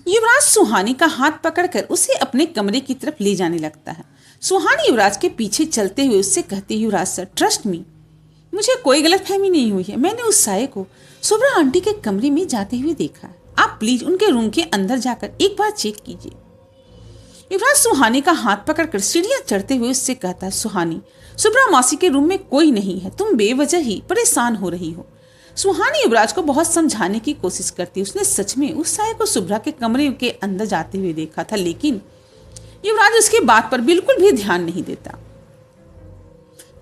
युवराज सुहानी का हाथ पकड़कर उसे अपने कमरे की तरफ ले जाने लगता है। सुहानी युवराज के पीछे चलते हुए उससे कहती है, युवराज सर ट्रस्ट मी, मुझे कोई गलतफहमी नहीं हुई है। मैंने उस साये को सुब्रा आंटी के कमरे में जाते हुए देखा है। आप प्लीज उनके रूम के अंदर जाकर एक बार चेक कीजिए। युवराज सुहानी का हाथ पकड़कर सीढ़ियां चढ़ते हुए उससे कहता है, सुहानी, सुब्रा मासी के रूम में कोई नहीं है, तुम बेवजह ही परेशान हो रही हो। सुहानी युवराज को बहुत समझाने की कोशिश करती। उसने सच में उस साये को सुब्रा के कमरे के अंदर जाते हुए देखा था, लेकिन युवराज उसकी बात पर बिल्कुल भी ध्यान नहीं देता।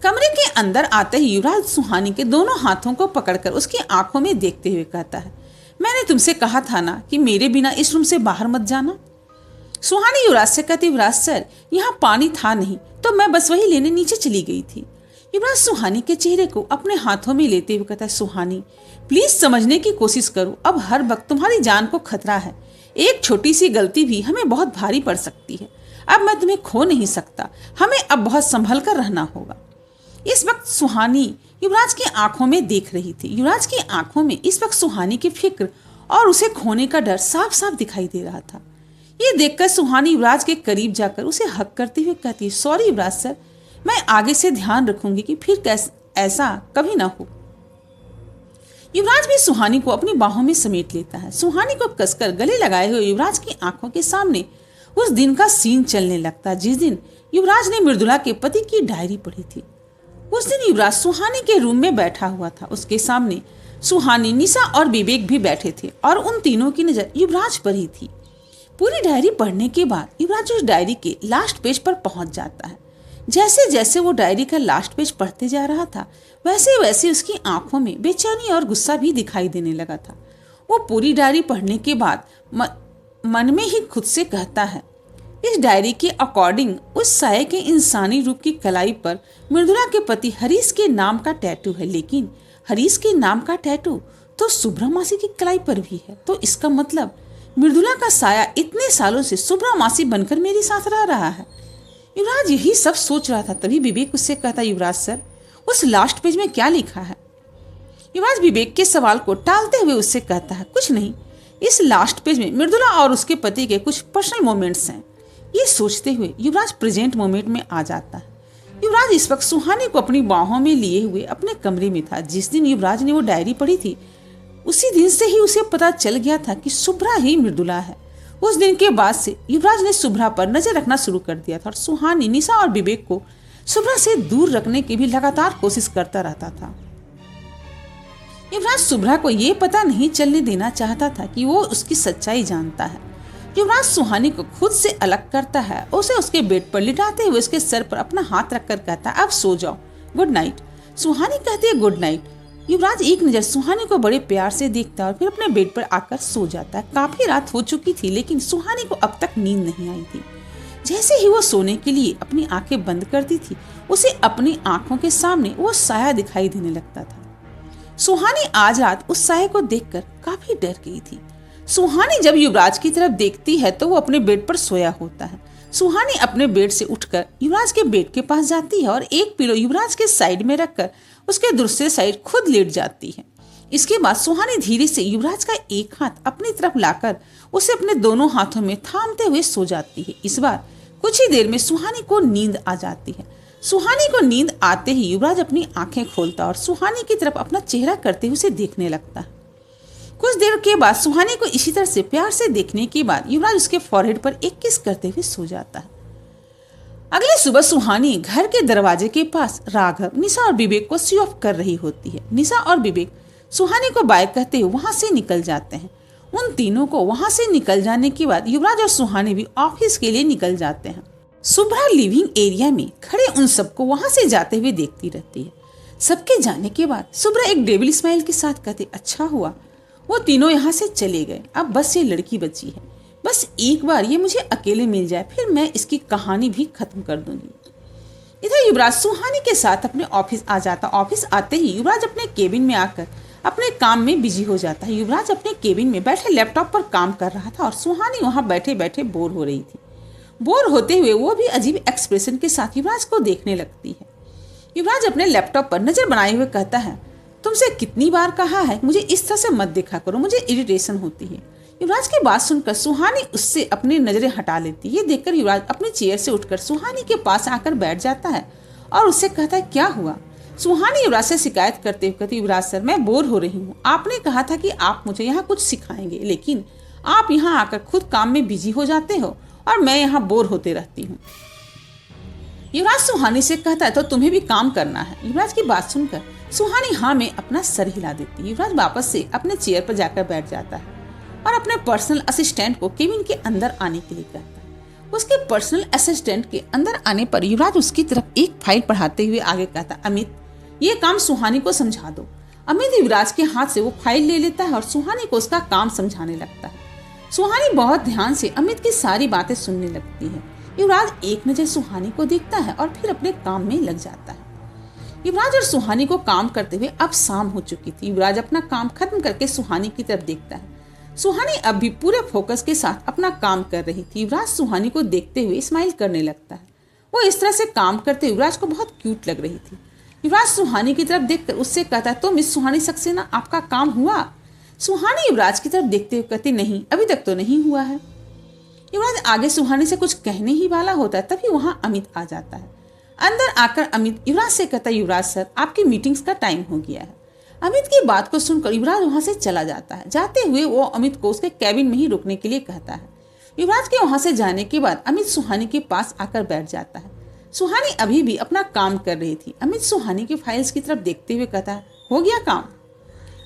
कमरे के अंदर आते ही युवराज सुहानी के दोनों हाथों को पकड़कर उसकी आंखों में देखते हुए कहता है, मैंने तुमसे कहा था ना कि मेरे बिना इस रूम से बाहर मत जाना। सुहानी युवराज से कहती, युवराज सर यहाँ पानी था नहीं तो मैं बस वही लेने नीचे चली गई थी। युवराज सुहानी के चेहरे को अपने हाथों में लेते हुए कहता है, सुहानी प्लीज समझने की कोशिश करो, अब हर वक्त तुम्हारी जान को खतरा है। एक छोटी सी गलती भी हमें बहुत भारी पड़ सकती है। अब मैं तुम्हें खो नहीं सकता, हमें अब बहुत संभल कर रहना होगा। इस वक्त सुहानी युवराज की आंखों में देख रही थी। युवराज की आंखों में इस वक्त सुहानी की फिक्र और उसे खोने का डर साफ साफ दिखाई दे रहा था। ये देखकर सुहानी युवराज के करीब जाकर उसे हक करते हुए कहती है, सॉरी युवराज सर, मैं आगे से ध्यान रखूंगी कि फिर ऐसा कभी ना हो। युवराज भी सुहानी को अपनी बाहों में समेट लेता है। सुहानी को कसकर गले लगाए हुए युवराज की आंखों के सामने उस दिन का सीन चलने लगता जिस दिन युवराज ने मृदुला के पति की डायरी पढ़ी थी। उस दिन युवराज सुहानी के रूम में बैठा हुआ था। उसके सामने सुहानी, निशा और विवेक भी बैठे थे और उन तीनों की नजर युवराज पर ही थी। पूरी डायरी पढ़ने के बाद युवराज उस डायरी के लास्ट पेज पर पहुंच जाता है। जैसे जैसे वो डायरी का लास्ट पेज पढ़ते जा रहा था वैसे वैसे उसकी आंखों में बेचैनी और गुस्सा भी दिखाई देने लगा था। वो पूरी डायरी पढ़ने के बाद मन में ही खुद से कहता है, इस डायरी के अकॉर्डिंग उस साये के इंसानी रूप की कलाई पर मृदुला के पति हरीश के नाम का टैटू है, लेकिन हरीश के नाम का टैटू तो सुब्रा मासी की कलाई पर भी है। तो इसका मतलब मृदुला का साया इतने सालों से सुब्रा मासी बनकर मेरे साथ रह रहा है। युवराज यही सब सोच रहा था, तभी विवेक उससे कहता, युवराज सर उस लास्ट पेज में क्या लिखा है। युवराज विवेक के सवाल को टालते हुए उससे कहता है, कुछ नहीं, इस लास्ट पेज में मृदुला और उसके पति के कुछ पर्सनल मोमेंट्स हैं। ये सोचते हुए युवराज प्रेजेंट मोमेंट में आ जाता है। युवराज इस वक्त सुहानी को अपनी बाहों में लिए हुए अपने कमरे में था। जिस दिन युवराज ने वो डायरी पढ़ी थी उसी दिन से ही उसे पता चल गया था कि सुब्रा ही मृदुला है। उस दिन के बाद से युवराज ने सुब्रा पर नजर रखना शुरू कर दिया था और सुहानी, निशा और विवेक को सुब्रा से दूर रखने की भी लगातार कोशिश करता रहता था। युवराज सुब्रा को यह पता नहीं चलने देना चाहता था कि वो उसकी सच्चाई जानता है। युवराज सुहानी को खुद से अलग करता है, उसे उसके बेड पर लिटाते हुए उसके सर पर अपना हाथ रखकर कहता है, अब सो जाओ, गुड नाइट। सुहानी कहती है, गुड नाइट। युवराज एक नजर सुहानी को बड़े प्यार से देखता है और फिर अपने बेड पर आकर सो जाता है। काफी रात हो चुकी थी लेकिन सुहानी को अब तक नींद नहीं आई थी। जैसे ही वो सोने के लिए अपनी आंखें बंद करती थी उसे अपनी आंखों के सामने वो साया दिखाई देने लगता था। सुहानी आज रात उस साये को देखकर काफी डर गई थी। सुहानी जब युवराज की तरफ देखती है तो वो अपने बेड पर सोया होता है। सुहानी अपने बेड से उठकर युवराज के बेड के पास जाती है और एक पिलो युवराज के साइड में रखकर उसके दूसरे साइड खुद लेट जाती है। इसके बाद सुहानी धीरे से युवराज का एक हाथ अपनी तरफ लाकर उसे अपने दोनों हाथों में थामते हुए सो जाती है। इस बार कुछ ही देर में सुहानी को नींद आ जाती है। सुहानी को नींद आते ही युवराज अपनी आंखें खोलता और सुहानी की तरफ अपना चेहरा करते हुए उसे देखने लगता है। कुछ देर के बाद सुहानी को इसी तरह से प्यार से देखने के बाद युवराज उसके फॉरहेड पर एक किस करते हुए सो जाता है। अगली सुबह सुहानी घर के दरवाजे के पास राघव, निशा और विवेक को सी ऑफ कर रही होती है। निशा और विवेक सुहानी को बाय कहते हुए वहां से निकल जाते हैं। उन तीनों को वहां से निकल जाने के बाद युवराज और सुहानी भी ऑफिस के लिए निकल जाते हैं। सुभा लिविंग एरिया में खड़े उन सबको वहां से जाते हुए देखती रहती है। सबके जाने के बाद सुभा एक डेविल स्माइल के साथ कहते, अच्छा हुआ वो तीनों यहाँ से चले गए, अब बस ये लड़की बची है। बस एक बार ये मुझे अकेले मिल जाए फिर मैं इसकी कहानी भी खत्म कर दूंगी। इधर युवराज सुहानी के साथ अपने ऑफिस आ जाता। ऑफिस आते ही युवराज अपने केबिन में आकर अपने काम में बिजी हो जाता है। युवराज अपने केबिन में बैठे लैपटॉप पर काम कर रहा था और सुहानी वहां बैठे बैठे बोर हो रही थी। बोर होते हुए वो भी अजीब एक्सप्रेशन के साथ युवराज को देखने लगती है। युवराज अपने लैपटॉप पर नजर बनाए हुए कहता है, तुमसे कितनी बार कहा है मुझे इस तरह से मत देखा करो, मुझे इरिटेशन होती है। युवराज की बात सुनकर सुहानी उससे अपनी नजरें हटा लेती। ये देखकर युवराज अपनी चेयर से उठकर सुहानी के पास आकर बैठ जाता है और उससे कहता है, क्या हुआ? सुहानी युवराज से शिकायत करते हुए कहती, युवराज सर, मैं बोर हो रही हूँ। आपने कहा था कि आप मुझे यहाँ कुछ सिखाएंगे, लेकिन आप यहाँ आकर खुद काम में बिजी हो जाते हो और मैं यहाँ बोर होते रहती हूँ। युवराज सुहानी से कहता है, तो तुम्हें भी काम करना है। युवराज की बात सुनकर सुहानी हाँ में अपना सर हिला देती है। युवराज वापस से अपने चेयर पर जाकर बैठ जाता है और अपने पर्सनल असिस्टेंट को केबिन के अंदर आने के लिए कहता है। उसके पर्सनल असिस्टेंट के अंदर आने पर युवराज उसकी तरफ एक फाइल पढ़ाते हुए आगे कहता, अमित, ये काम सुहानी को समझा दो। अमित युवराज के हाथ से वो फाइल ले लेता है और सुहानी को उसका काम समझाने लगता है। सुहानी बहुत ध्यान से अमित की सारी बातें सुनने लगती है। युवराज एक नजर सुहानी को देखता है और फिर अपने काम में लग जाता है। युवराज और सुहानी को काम करते हुए अब शाम हो चुकी थी। युवराज अपना काम खत्म करके सुहानी की तरफ देखता है। सुहानी अब भी पूरे फोकस के साथ अपना काम कर रही थी। युवराज सुहानी को देखते हुए स्माइल करने लगता है। वो इस तरह से काम करते युवराज को बहुत क्यूट लग रही थी। युवराज सुहानी की तरफ देखकर उससे कहता है, तो मिस सुहानी सक्सेना, आपका काम हुआ? सुहानी युवराज की तरफ देखते हुए कहती, नहीं, अभी तक तो नहीं हुआ है। युवराज आगे सुहानी से कुछ कहने ही वाला होता है, तभी वहाँ अमित आ जाता है। अंदर आकर अमित युवराज से कहता है, युवराज सर, आपकी मीटिंग्स का टाइम हो गया है। अमित की बात को सुनकर युवराज वहां से चला जाता है। जाते हुए वो अमित को उसके कैबिन में ही रुकने के लिए कहता है। युवराज के वहां से जाने के बाद अमित सुहानी के पास आकर बैठ जाता है। सुहानी अभी भी अपना काम कर रही थी। अमित सुहानी की फाइल्स की तरफ देखते हुए कहता है, हो गया काम?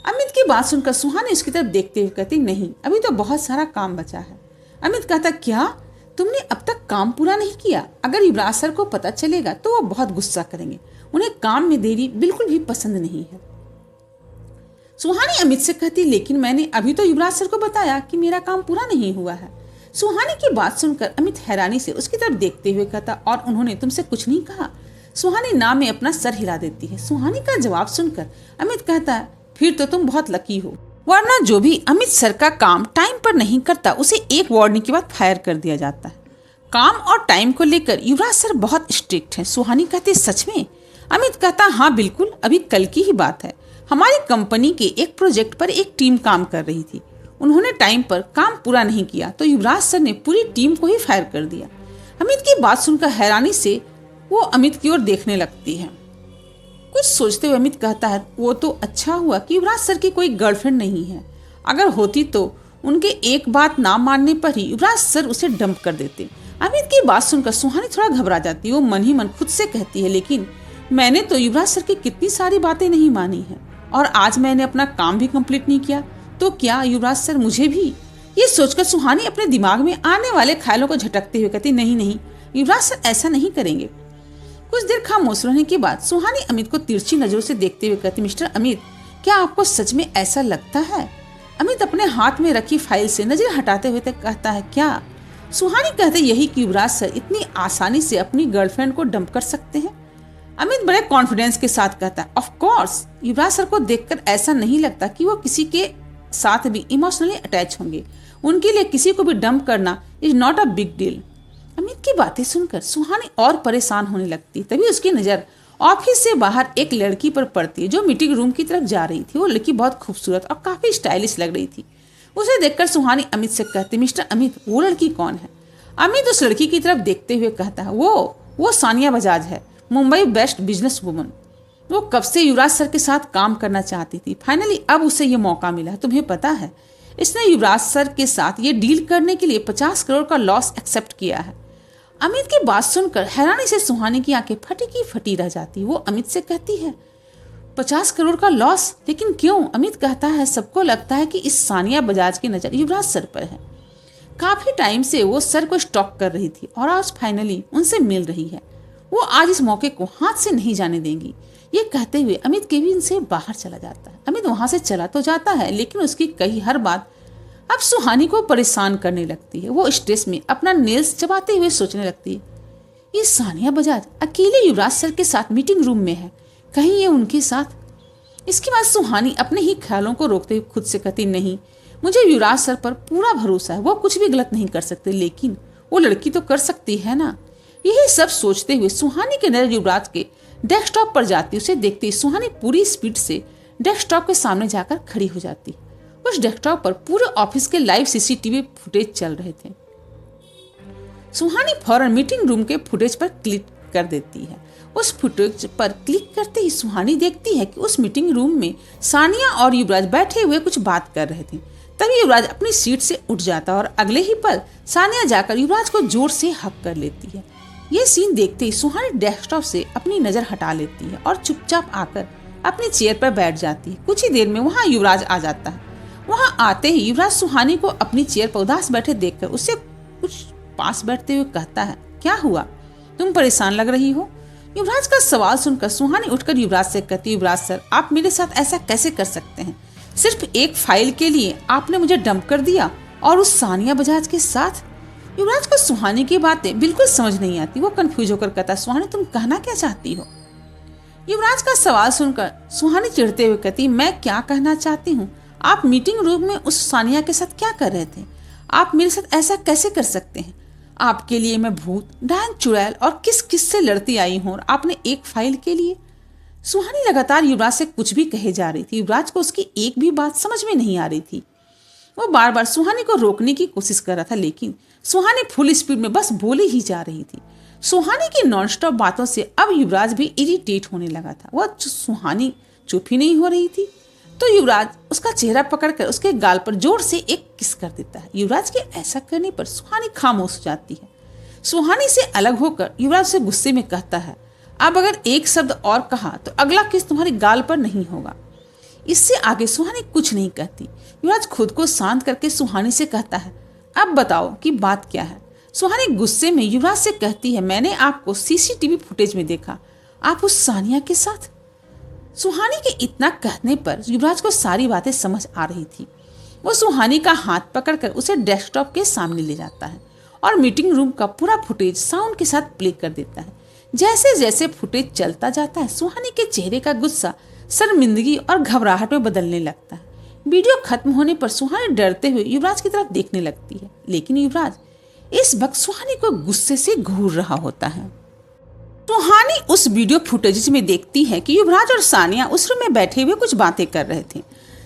अमित की बात सुनकर सुहानी उसकी तरफ देखते हुए कहती, नहीं, अभी तो बहुत सारा काम बचा है। अमित कहता, क्या तुमने अब तक काम पूरा नहीं किया? अगर युवराज सर को पता चलेगा तो वो बहुत गुस्सा करेंगे। उन्हें काम में देरी बिल्कुल भी पसंद नहीं है। सुहानी अमित से कहती, लेकिन मैंने अभी तो युवराज सर को बताया कि मेरा काम पूरा नहीं हुआ है। सुहानी की बात सुनकर अमित हैरानी से उसकी तरफ देखते हुए कहता, और उन्होंने तुमसे कुछ नहीं कहा? सुहानी ना में अपना सर हिला देती है। सुहानी का जवाब सुनकर अमित कहता है, फिर तो तुम बहुत लकी हो, वरना जो भी अमित सर का काम टाइम पर नहीं करता उसे एक वार्निंग के बाद फायर कर दिया जाता है। काम और टाइम को लेकर युवराज सर बहुत स्ट्रिक्ट हैं। सुहानी कहती, सच में? अमित कहता, हाँ बिल्कुल, अभी कल की ही बात है। हमारी कंपनी के एक प्रोजेक्ट पर एक टीम काम कर रही थी। उन्होंने टाइम पर काम पूरा नहीं किया तो युवराज सर ने पूरी टीम को ही फायर कर दिया। अमित की बात सुनकर हैरानी से वो अमित की ओर देखने लगती है। कुछ सोचते हुए अमित कहता है, वो तो अच्छा हुआ कि युवराज सर की कोई गर्लफ्रेंड नहीं है। अगर होती तो उनके एक बात ना मानने पर ही युवराज सर उसे डंप कर देते। अमित की बात सुनकर सुहानी थोड़ा घबरा जाती है। वो मन ही मन खुद से कहती है, लेकिन मैंने तो युवराज सर की कितनी सारी बातें नहीं मानी है और आज मैंने अपना काम भी कंप्लीट नहीं किया, तो क्या युवराज सर मुझे भी? ये सोचकर सुहानी अपने दिमाग में आने वाले ख्यालों को झटकते हुए कहती, नहीं नहीं, युवराज सर ऐसा नहीं करेंगे। कुछ देर खामोश रहने के बाद सुहानी अमित को तिरछी नजरों से देखते हुए कहती, मिस्टर अमित, क्या आपको सच में ऐसा लगता है? अमित अपने हाथ में रखी फाइल से नजर हटाते हुए कहता है, क्या? सुहानी कहते, यही कि युवराज सर इतनी आसानी से अपनी गर्लफ्रेंड को डंप कर सकते हैं। अमित बड़े कॉन्फिडेंस के साथ कहता है, ऑफ कोर्स, युवराज सर को देखकर ऐसा नहीं लगता कि वो किसी के साथ भी इमोशनली अटैच होंगे। उनके लिए किसी को भी डंप करना is not a big deal. Amit की बातें सुनकर सुहानी और परेशान होने लगती। तभी उसकी नजर ऑफिस से बाहर एक लड़की पर पड़ती है जो मीटिंग रूम की तरफ जा रही थी। वो लड़की बहुत खूबसूरत और काफी स्टाइलिश लग रही थी। उसे देखकर सुहानी अमित से कहती, मिस्टर अमित, वो लड़की कौन है? अमित उस लड़की की तरफ देखते हुए कहता है, वो सानिया बजाज है, मुंबई बेस्ट बिजनेस वुमन। वो कब से युवराज सर के साथ काम करना चाहती थी। फाइनली अब उसे ये मौका मिला। तुम्हें पता है, इसने युवराज सर के साथ ये डील करने के लिए 50 करोड़ का लॉस एक्सेप्ट किया है। अमित की बात सुनकर हैरानी से सुहानी की आंखें फटी की फटी रह जाती। वो अमित से कहती है, 50 करोड़ का लॉस? लेकिन क्यों? अमित कहता है, सबको लगता है कि इस सानिया बजाज की नजर युवराज सर पर है। काफी टाइम से वो सर को स्टॉक कर रही थी और आज फाइनली उनसे मिल रही है। वो आज इस मौके को हाथ से नहीं जाने देंगी। ये कहते हुए अमित केबिन से बाहर चला जाता है। अमित वहां से चला तो जाता है, लेकिन उसकी कही हर बात अब सुहानी को परेशान करने लगती है। वो स्ट्रेस में अपना नेल्स चबाते हुए सोचने लगती है, ये सानिया बजाज अकेले युवराज सर के साथ मीटिंग रूम में है, कहीं ये उनके साथ? इसके बाद सुहानी अपने ही ख्यालों को रोकते हुए खुद से कहती, नहीं, मुझे युवराज सर पर पूरा भरोसा है, वो कुछ भी गलत नहीं कर सकते, लेकिन वो लड़की तो कर सकती है ना। यही सब सोचते हुए सुहानी की नजर युवराज के डेस्कटॉप पर जाती। उसे देखते ही सुहानी पूरी स्पीड से डेस्कटॉप के सामने जाकर खड़ी हो जाती। उस डेस्कटॉप पर पूरे ऑफिस के लाइव सीसीटीवी फुटेज चल रहे थे। सुहानी फौरन मीटिंग रूम के फुटेज पर क्लिक कर देती है। उस फुटेज पर क्लिक करते ही सुहानी देखती है कि उस मीटिंग रूम में सानिया और युवराज बैठे हुए कुछ बात कर रहे थे। तभी युवराज अपनी सीट से उठ जाता और अगले ही पल सानिया जाकर युवराज को जोर से हक कर लेती है। ये सीन देखते ही सुहानी डेस्कटॉप से अपनी नजर हटा लेती है और चुपचाप आकर अपनी चेयर पर बैठ जाती है। कुछ ही देर में वहाँ युवराज आ जाता है। वहाँ आते ही युवराज सुहानी को अपनी चेयर पर उदास बैठे देखकर उससे कुछ पास बैठते हुए कहता है, क्या हुआ, तुम परेशान लग रही हो। युवराज का सवाल सुनकर सुहानी उठकर युवराज से कहती, युवराज सर, आप मेरे साथ ऐसा कैसे कर सकते हैं। सिर्फ एक फाइल के लिए आपने मुझे डंप कर दिया और उस सानिया बजाज के साथ। युवराज को सुहानी की बातें बिल्कुल समझ नहीं आती। वो कंफ्यूज होकर कहता, सुहानी तुम कहना क्या चाहती हो। युवराज का सवाल सुनकर सुहानी चिढ़ते हुए कहती, मैं क्या कहना चाहती हूँ, आप मीटिंग रूम में उस सानिया के साथ क्या कर रहे थे। आप मेरे साथ ऐसा कैसे कर सकते हैं। आपके लिए मैं भूत, डायन, चुड़ैल और किस किस से लड़ती आई हूँ, और आपने एक फाइल के लिए। सुहानी लगातार युवराज से कुछ भी कहे जा रही थी। युवराज को उसकी एक भी बात समझ में नहीं आ रही थी। वो बार बार सुहानी को रोकने की कोशिश कर रहा था, लेकिन सुहानी फुल स्पीड में बस बोली ही जा रही थी। सुहानी की नॉनस्टॉप बातों से अब युवराज भी इरिटेट होने लगा था। वह सुहानी चुप ही नहीं हो रही थी, तो युवराज उसका चेहरा पकड़कर उसके गाल पर जोर से एक किस कर देता है। युवराज के ऐसा करने पर सुहानी खामोश हो जाती है। सुहानी से अलग होकर युवराज से गुस्से में कहता है, अब अगर एक शब्द और कहा तो अगला किस तुम्हारी गाल पर नहीं होगा। इससे आगे सुहानी कुछ नहीं कहती। युवराज खुद को शांत करके सुहानी से कहता है, अब बताओ कि बात क्या है। सुहानी गुस्से में युवराज से कहती है, मैंने आपको सीसीटीवी फुटेज में देखा, आप उस सानिया के साथ। सुहानी के इतना कहने पर युवराज को सारी बातें समझ आ रही थी। वो सुहानी का हाथ पकड़कर उसे डेस्कटॉप के सामने ले जाता है और मीटिंग रूम का पूरा फुटेज साउंड के साथ प्ले कर देता है। जैसे जैसे फुटेज चलता जाता है, सुहानी के चेहरे का गुस्सा शर्मिंदगी और घबराहट में बदलने लगता है। वीडियो खत्म होने पर सुहानी डरते हुए युवराज की तरफ देखने लगती है, लेकिन युवराज इस वक्त सुहानी को गुस्से से घूर रहा होता है। सुहानी उस वीडियो फुटेज में देखती है कि युवराज और सानिया उस रूम में बैठे हुए कुछ बातें कर रहे थे।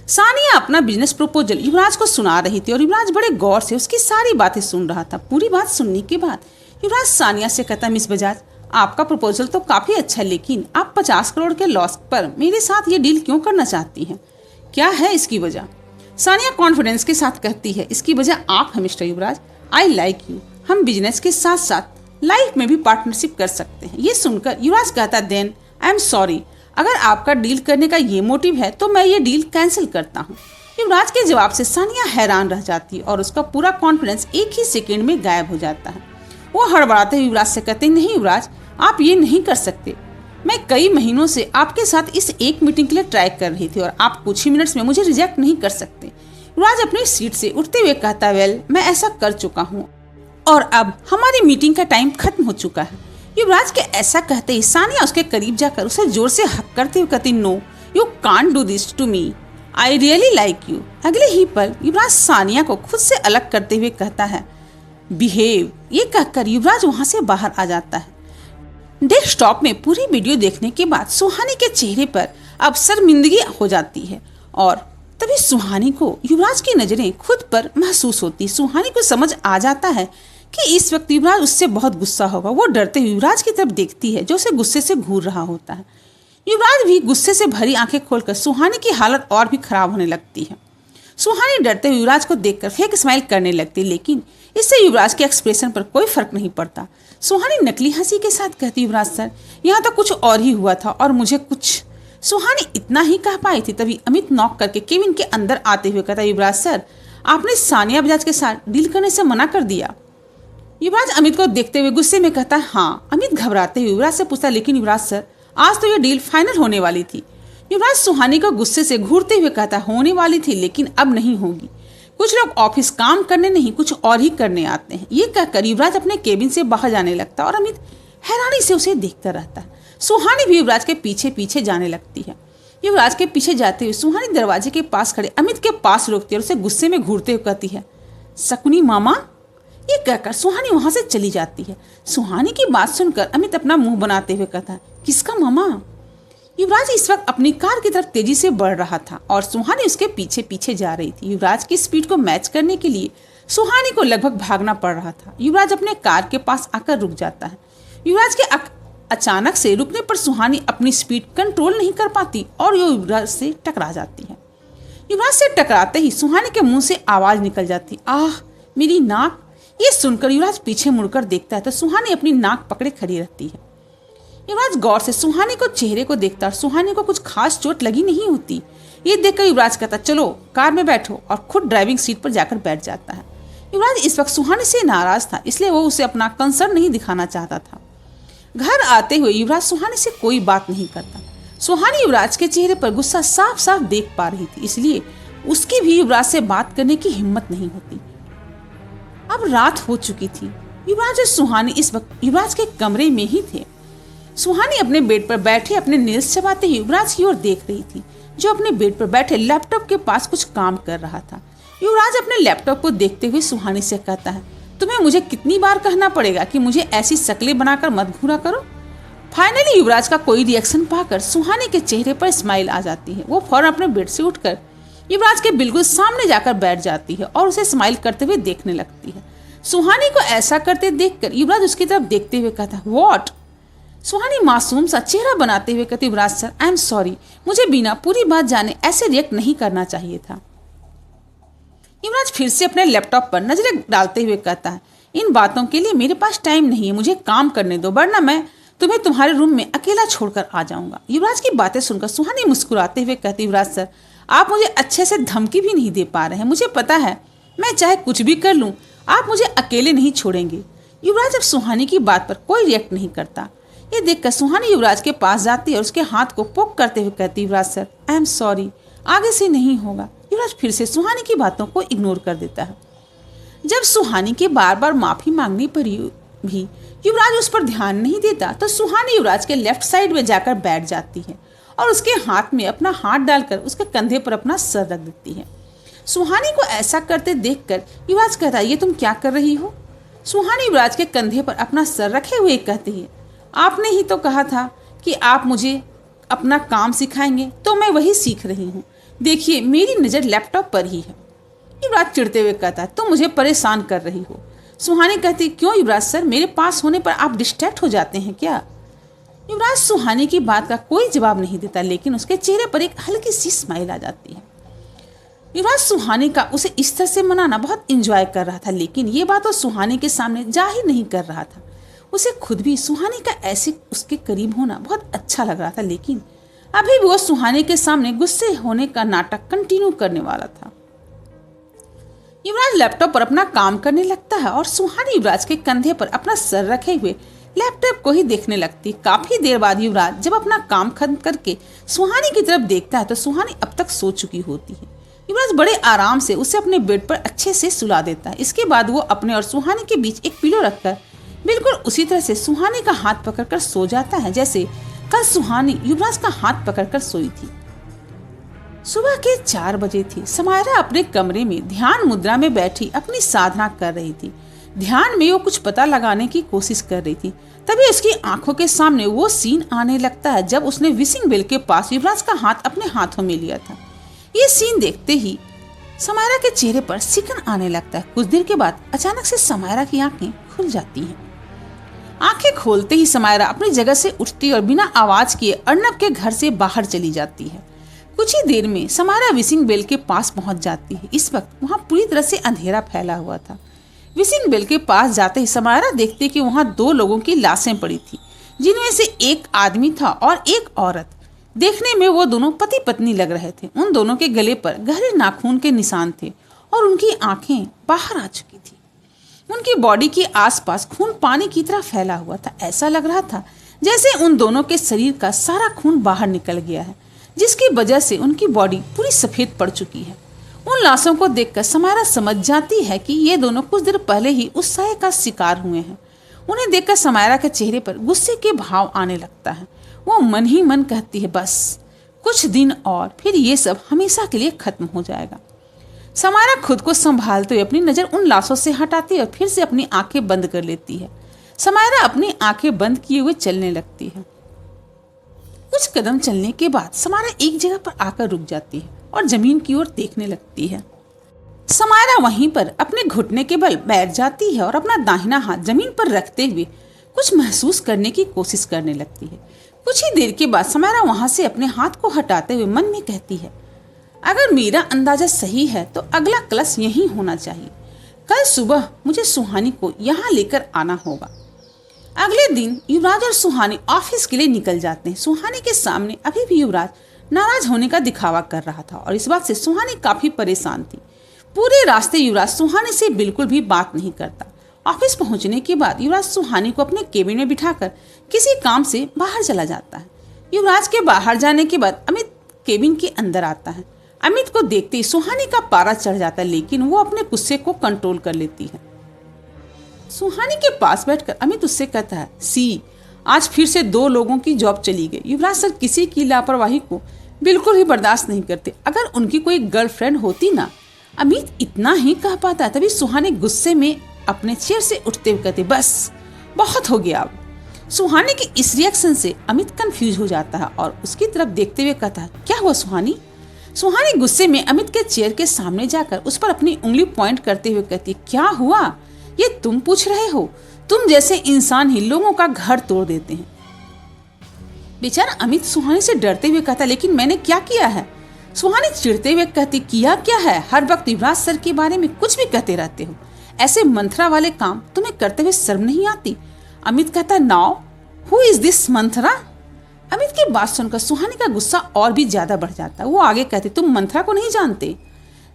सानिया अपना बिजनेस प्रपोजल युवराज को सुना रही थी और युवराज बड़े गौर से उसकी सारी बातें सुन रहा था। पूरी बात सुनने के बाद युवराज सानिया से कहता, मिस बजाज, आपका प्रपोजल तो काफी अच्छा है, लेकिन आप 50 करोड़ के लॉस पर मेरे साथ ये डील क्यों करना चाहती हैं? क्या है इसकी वजह? सानिया कॉन्फिडेंस के साथ कहती है, इसकी वजह आप हैं mister Yuvraj. I like you. हम बिजनेस के साथ साथ लाइफ में भी पार्टनरशिप कर सकते हैं। ये सुनकर युवराज कहता, देन आई एम सॉरी, अगर आपका डील करने का ये मोटिव है तो मैं ये डील कैंसिल करता हूँ। युवराज के जवाब से सानिया हैरान रह जाती है और उसका पूरा कॉन्फिडेंस एक ही सेकेंड में गायब हो जाता है। वो हड़बड़ाते हुए युवराज से कहते, नहीं युवराज, आप ये नहीं कर सकते। मैं कई महीनों से आपके साथ इस एक मीटिंग के लिए ट्राई कर रही थी और आप कुछ ही मिनट्स में मुझे रिजेक्ट नहीं कर सकते। युवराज अपनी सीट से उठते हुए कहता, वेल, मैं ऐसा कर चुका हूँ और अब हमारी मीटिंग का टाइम खत्म हो चुका है। युवराज के ऐसा कहते ही सानिया उसके करीब जाकर उसे जोर से हक करते हुए कहती, no, you can't do this to me, I really like you. अगले ही पल युवराज सानिया को खुद से अलग करते हुए कहता है, बिहेव। ये कहकर युवराज वहां से बाहर आ जाता है। डेस्कटॉप में पूरी वीडियो देखने के बाद सुहानी के चेहरे पर अब शर्मिंदगी हो जाती है और तभी सुहानी को युवराज की नजरें खुद पर महसूस होती। सुहानी को समझ आ जाता है कि इस वक्त युवराज उससे बहुत गुस्सा होगा। वो डरते हुए युवराज की तरफ देखती है जो उसे गुस्से से घूर रहा होता है। युवराज भी गुस्से से भरी आंखें खोलकर सुहानी की हालत और भी खराब होने लगती है। सुहानी डरते हुए युवराज को देखकर फेक स्माइल करने लगती, लेकिन इससे युवराज के एक्सप्रेशन पर कोई फर्क नहीं पड़ता। सुहानी नकली हंसी के साथ कहती, युवराज सर, यहाँ तो कुछ और ही हुआ था और मुझे कुछ। सुहानी इतना ही कह पाई थी तभी अमित नॉक करके केविन के अंदर आते हुए कहता, युवराज सर, आपने सानिया बजाज के साथ डील करने से मना कर दिया। युवराज अमित को देखते हुए गुस्से में कहता, हाँ। अमित घबराते हुए युवराज से पूछता, लेकिन युवराज सर, आज तो यह डील फाइनल होने वाली थी। युवराज सुहानी को गुस्से से घूरते हुए कहता, होने वाली थी लेकिन अब नहीं होगी। कुछ लोग ऑफिस काम करने नहीं कुछ और ही करने आते हैं। ये कहकर युवराज अपने केबिन से बाहर जाने लगता और अमित हैरानी से उसे देखता रहता है। सुहानी भी युवराज के पीछे पीछे जाने लगती है। युवराज के पीछे जाते हुए सुहानी दरवाजे के पास खड़े अमित के पास रुकती है और उसे गुस्से में घूरते हुए कहती है, शकुनी मामा। ये कहकर सुहानी वहां से चली जाती है। सुहानी की बात सुनकर अमित अपना मुंह बनाते हुए कहता है, किसका मामा? युवराज इस वक्त अपनी कार की तरफ तेजी से बढ़ रहा था और सुहानी उसके पीछे पीछे जा रही थी। युवराज की स्पीड को मैच करने के लिए सुहानी को लगभग भागना पड़ रहा था। युवराज अपने कार के पास आकर रुक जाता है। युवराज के अचानक से रुकने पर सुहानी अपनी स्पीड कंट्रोल नहीं कर पाती और वो युवराज से टकरा जाती है। युवराज से टकराते ही सुहानी के मुंह से आवाज निकल जाती, आह मेरी नाक। ये सुनकर युवराज पीछे मुड़कर देखता है तो सुहानी अपनी नाक पकड़े खड़ी रहती है। युवराज गौर से सुहानी को चेहरे को देखता और सुहानी को कुछ खास चोट लगी नहीं होती। ये देखकर युवराज कहता, चलो कार में बैठो, और खुद ड्राइविंग सीट पर जाकर बैठ जाता है। युवराज इस वक्त सुहानी से नाराज था, इसलिए वो उसे अपना कंसर्न नहीं दिखाना चाहता था। घर आते हुए युवराज सुहानी से कोई बात नहीं करता। सुहानी युवराज के चेहरे पर गुस्सा साफ साफ देख पा रही थी, इसलिए उसकी भी युवराज से बात करने की हिम्मत नहीं होती। अब रात हो चुकी थी। युवराज और सुहानी इस वक्त युवराज के कमरे में ही थे। सुहानी अपने बेड पर बैठे अपने नेल्स चबाते ही युवराज की ओर देख रही थी, जो अपने बेड पर बैठे लैपटॉप के पास कुछ काम कर रहा था। युवराज अपने लैपटॉप को देखते हुए सुहानी से कहता है, तुम्हें मुझे कितनी बार कहना पड़ेगा कि मुझे ऐसी शक्लें बनाकर मत घूरा करो। फाइनली युवराज का कोई रिएक्शन पाकर सुहानी के चेहरे पर स्माइल आ जाती है। वो फौरन अपने बेड से उठकर युवराज के बिल्कुल सामने जाकर बैठ जाती है और उसे स्माइल करते हुए देखने लगती है। सुहानी को ऐसा करते देखकर युवराज उसकी तरफ देखते हुए कहता है, व्हाट? सुहानी मासूम सा चेहरा बनाते हुए कहती, युवराज सर, आई एम सॉरी, मुझे बिना पूरी बात जाने ऐसे रिएक्ट नहीं करना चाहिए था। युवराज फिर से अपने लैपटॉप पर नजरें डालते हुए कहता है, इन बातों के लिए मेरे पास टाइम नहीं है, मुझे काम करने दो, वरना मैं तुम्हें तुम्हारे रूम में अकेला छोड़कर आ जाऊंगा। युवराज की बातें सुनकर सुहानी मुस्कुराते हुए कहती, युवराज सर, आप मुझे अच्छे से धमकी भी नहीं दे पा रहे हैं। मुझे पता है मैं चाहे कुछ भी कर लूं, आप मुझे अकेले नहीं छोड़ेंगे। युवराज अब सुहानी की बात पर कोई रिएक्ट नहीं करता। ये देखकर सुहानी युवराज के पास जाती है और उसके हाथ को पोक करते हुए कहती, युवराज सर, आई एम सॉरी, आगे से नहीं होगा। युवराज फिर से सुहानी की बातों को इग्नोर कर देता है। जब सुहानी के बार बार माफी मांगने पर भी युवराज उस पर ध्यान नहीं देता तो सुहानी युवराज के लेफ्ट साइड में जाकर बैठ जाती है और उसके हाथ में अपना हाथ डालकर उसके कंधे पर अपना सर रख देती है। सुहानी को ऐसा करते देखकर युवराज कहता है, ये तुम क्या कर रही हो? सुहानी युवराज के कंधे पर अपना सर रखे हुए कहती है, आपने ही तो कहा था कि आप मुझे अपना काम सिखाएंगे, तो मैं वही सीख रही हूँ। देखिए मेरी नज़र लैपटॉप पर ही है। युवराज चिढ़ते हुए कहता है, तुम मुझे परेशान कर रही हो। सुहानी कहती, क्यों युवराज सर, मेरे पास होने पर आप डिस्ट्रैक्ट हो जाते हैं क्या? युवराज सुहानी की बात का कोई जवाब नहीं देता, लेकिन उसके चेहरे पर एक हल्की सी स्माइल आ जाती है। युवराज सुहानी का उसे इस तरह से मनाना बहुत इंजॉय कर रहा था, लेकिन ये बात वो सुहानी के सामने जाहिर नहीं कर रहा था। उसे खुद भी सुहानी का ऐसे उसके करीब होना बहुत अच्छा लग रहा था, लेकिन अभी भी वो सुहानी के सामने गुस्से होने का नाटक कंटिन्यू करने वाला था। युवराज लैपटॉप पर अपना काम करने लगता है और सुहानी युवराज के कंधे पर अपना सर रखे हुए लैपटॉप को ही देखने लगती। काफी देर बाद युवराज जब अपना काम खत्म करके सुहानी की तरफ देखता है तो सुहानी अब तक सो चुकी होती है। युवराज बड़े आराम से उसे अपने बेड पर अच्छे से सुला देता है। इसके बाद वो अपने और सुहानी के बीच एक पिलो रखकर बिल्कुल उसी तरह से सुहानी का हाथ पकड़कर सो जाता है जैसे कल सुहानी युवराज का हाथ पकड़कर सोई थी। सुबह के 4 बजे थी। समायरा अपने कमरे में ध्यान मुद्रा में बैठी अपनी साधना कर रही थी। ध्यान में वो कुछ पता लगाने की कोशिश कर रही थी। तभी उसकी आंखों के सामने वो सीन आने लगता है जब उसने विशिंग बेल के पास युवराज का हाथ अपने हाथों में लिया था। ये सीन देखते ही समायरा के चेहरे पर सिकन आने लगता है। कुछ देर के बाद अचानक से समायरा की आंखें खुल जाती हैं। आंखें खोलते ही समायरा अपनी जगह से उठती और बिना आवाज किए अर्नब के घर से बाहर चली जाती है। कुछ ही देर में समायरा विशिंग बेल के पास पहुंच जाती है। इस वक्त वहां पूरी तरह से अंधेरा फैला हुआ था। विशिंग बेल के पास जाते ही समायरा देखती कि वहां 2 लोगों की लाशें पड़ी थी, जिनमें से एक आदमी था और एक औरत। देखने में वो दोनों पति पत्नी लग रहे थे। उन दोनों के गले पर गहरे नाखून के निशान थे और उनकी आंखें बाहर आ चुकी थी। उनकी बॉडी के आसपास खून पानी की तरह फैला हुआ था। ऐसा लग रहा था जैसे उन दोनों के शरीर का सारा खून बाहर निकल गया है, जिसकी वजह से उनकी बॉडी पूरी सफेद पड़ चुकी है। उन लाशों को देखकर समायरा समझ जाती है कि ये दोनों कुछ देर पहले ही उस साये का शिकार हुए हैं। उन्हें देखकर समायरा के चेहरे पर गुस्से के भाव आने लगता है। वो मन ही मन कहती है, बस कुछ दिन और फिर ये सब हमेशा के लिए खत्म हो जाएगा। समायरा खुद को संभालते हुए अपनी नजर उन लाशों से हटाती है और फिर से अपनी आंखें बंद कर लेती है। समायरा अपनी आंखें बंद किए हुए चलने लगती है। कुछ कदम चलने के बाद समायरा एक जगह पर आकर रुक जाती है और जमीन की ओर देखने लगती है। समायरा वहीं पर अपने घुटने के बल बैठ जाती है और अपना दाहिना हाथ जमीन पर रखते हुए कुछ महसूस करने की कोशिश करने लगती है। कुछ ही देर के बाद समायरा वहां से अपने हाथ को हटाते हुए मन में कहती है, अगर मेरा अंदाजा सही है तो अगला क्लास यहीं होना चाहिए। कल सुबह मुझे सुहानी को यहाँ लेकर आना होगा। अगले दिन युवराज और सुहानी ऑफिस के लिए निकल जाते हैं। सुहानी के सामने अभी भी युवराज नाराज होने का दिखावा कर रहा था और इस बात से सुहानी काफी परेशान थी। पूरे रास्ते युवराज सुहानी से बिल्कुल भी बात नहीं करता। ऑफिस पहुंचने के बाद युवराज सुहानी को अपने केबिन में बिठाकर किसी काम से बाहर चला जाता है। युवराज के बाहर जाने के बाद अमित केबिन के अंदर आता है। अमित को देखते ही सुहानी का पारा चढ़ जाता है, लेकिन वो अपने गुस्से को कंट्रोल कर लेती है। सुहानी के पास बैठकर अमित उससे कहता है, सी आज फिर से 2 लोगों की जॉब चली गई। युवराज सर किसी की लापरवाही को बिल्कुल ही बर्दाश्त नहीं करते। अगर उनकी कोई गर्लफ्रेंड होती ना। अमित इतना ही कह पाता। तभी सुहानी गुस्से में अपने चेयर से उठते हुए कहते, बस बहुत हो गया अब। सुहानी के इस रिएक्शन से अमित कंफ्यूज हो जाता है और उसकी तरफ देखते हुए कहता है, क्या हुआ सुहानी? सुहानी गुस्से में अमित के चेयर के सामने जाकर उस पर अपनी उंगली पॉइंट करते हुए कहती है, क्या हुआ? ये तुम पूछ रहे हो? तुम जैसे इंसान ही लोगों का घर तोड़ देते हैं। बेचारा अमित सुहानी से डरते हुए कहता, लेकिन मैंने क्या किया है? सुहानी चिढ़ते हुए कहती, किया क्या है? हर वक्त युवराज सर के बारे में कुछ भी कहते रहते हो। ऐसे मंथरा वाले काम तुम्हें करते हुए शर्म नहीं आती? अमित कहता, now who is this Manthara? Amit की बात सुनकर सुहानी का गुस्सा और भी ज्यादा बढ़ जाता है। वो आगे कहती, तुम मंथरा को नहीं जानते?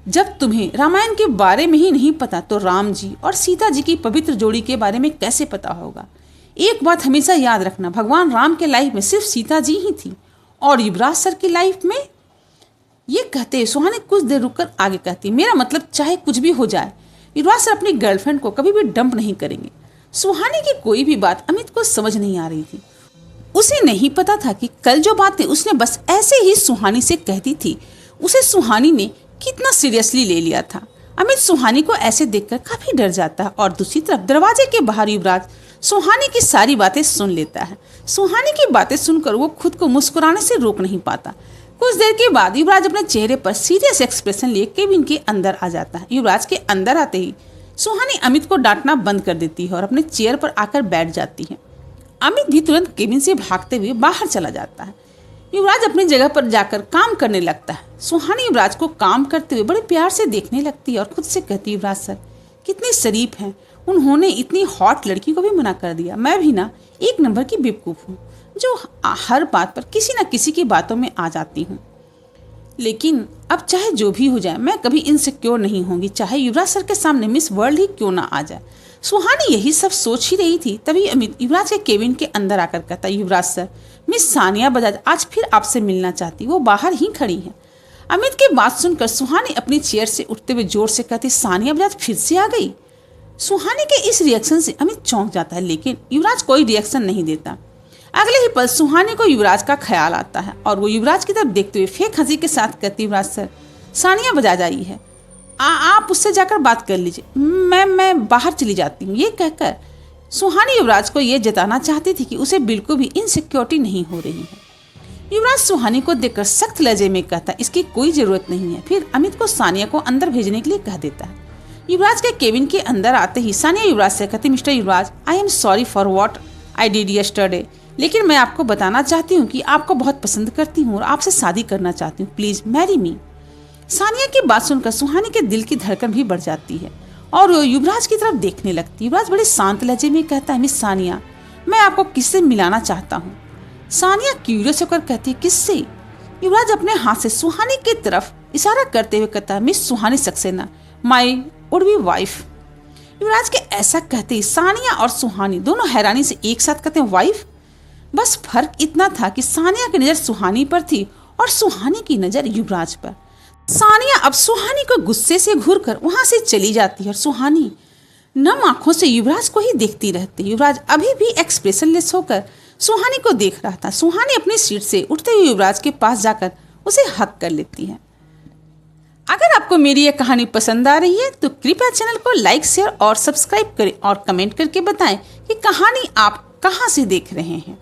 जब तुम्हें रामायण के बारे में ही नहीं पता तो राम जी और सीता जी की पवित्र जोड़ी के बारे में कैसे पता होगा? एक बात हमेशा याद रखना, भगवान राम के लाइफ में सिर्फ सीता जी ही थी और युवराज सर की लाइफ में। ये कहते सुहानी कुछ देर रुककर आगे कहती, मेरा मतलब चाहे कुछ भी हो जाए, युवराज सर अपनी गर्लफ्रेंड को कभी भी डंप नहीं करेंगे। सुहानी की कोई भी बात अमित को समझ नहीं आ रही थी। उसे नहीं पता था कि कल जो बातें उसने बस ऐसे ही सुहानी से कहती थी, उसे सुहानी ने कितना सीरियसली ले लिया था। अमित सुहानी को ऐसे देखकर काफी डर जाता है और दूसरी तरफ दरवाजे के बाहर युवराज सुहानी की सारी बातें सुन लेता है। सुहानी की बातें सुनकर वो खुद को मुस्कुराने से रोक नहीं पाता। कुछ देर के बाद युवराज अपने चेहरे पर सीरियस एक्सप्रेशन लिए केबिन के अंदर आ जाता है। युवराज के अंदर आते ही सुहानी अमित को डांटना बंद कर देती है और अपने चेयर पर आकर बैठ जाती है। अमित भी तुरंत केबिन से भागते हुए बाहर चला जाता है। युवराज अपनी जगह पर जाकर काम करने लगता है। सुहानी युवराज को काम करते हुए बड़े प्यार से देखने लगती है और खुद से कहती है, युवराज सर कितने शरीफ हैं, उन्होंने इतनी हॉट लड़की को भी मना कर दिया। मैं भी ना एक नंबर की बेवकूफ़ हूँ जो हर बात पर किसी न किसी की बातों में आ जाती हूँ। लेकिन अब चाहे जो भी हो जाए मैं कभी इनसिक्योर नहीं होंगी, चाहे युवराज सर के सामने मिस वर्ल्ड ही क्यों ना आ जाए। सुहानी यही सब सोच ही रही थी, तभी अमित युवराज के केबिन के अंदर आकर कहता, युवराज सर मिस सानिया बजाज आज फिर आपसे मिलना चाहती, वो बाहर ही खड़ी है। अमित की बात सुनकर सुहानी अपनी चेयर से उठते हुए जोर से कहती, सानिया बजाज फिर से आ गई? सुहानी के इस रिएक्शन से अमित चौंक जाता है, लेकिन युवराज कोई रिएक्शन नहीं देता। अगले ही पल सुहानी को युवराज का ख्याल आता है और वो युवराज की तरफ देखते हुए फेक हंसी के साथ कहती, युवराज सर सानिया बजाज आई है, आप उससे जाकर बात कर लीजिए, मैं बाहर चली जाती हूँ। ये कहकर सुहानी युवराज को ये जताना चाहती थी कि उसे बिल्कुल भी इनसिक्योरिटी नहीं हो रही है। युवराज सुहानी को देखकर सख्त लहजे में कहता, इसकी कोई जरूरत नहीं है। फिर अमित को सानिया को अंदर भेजने के लिए कह देता है। युवराज के केबिन के अंदर आते ही सानिया युवराज से कहती, mister Yuvraj I am sorry for what I did yesterday, लेकिन मैं आपको बताना चाहती हूँ कि आपको बहुत पसंद करती हूँ और आपसे शादी करना चाहती हूँ, प्लीज मैरी मी। सानिया की बात सुनकर सुहानी के दिल की धड़कन भी बढ़ जाती है और वो युवराज की तरफ देखने लगती है। युवराज बड़े शांत लहजे में कहता है, मिस सानिया मैं आपको किससे मिलाना चाहता हूँ। सानिया क्यूरियस होकर कहती है, किससे? युवराज अपने हाथ से सुहानी की तरफ इशारा करते हुए कहता है, miss Suhani Saxena my would be wife. Yuvraj के ऐसा कहते ही सानिया और सुहानी दोनों हैरानी से एक साथ कहते हैं, वाइफ? बस फर्क इतना था कि सानिया की नजर सुहानी पर थी और सुहानी की नजर युवराज पर। सानिया अब सुहानी को गुस्से से घूरकर वहां से चली जाती है और सुहानी नम आंखों से युवराज को ही देखती रहती। युवराज अभी भी एक्सप्रेशनलेस होकर सुहानी को देख रहा था। सुहानी अपनी सीट से उठते हुए युवराज के पास जाकर उसे हक कर लेती है। अगर आपको मेरी यह कहानी पसंद आ रही है तो कृपया चैनल को लाइक, शेयर और सब्सक्राइब करें और कमेंट करके बताएं कि कहानी आप कहां से देख रहे हैं।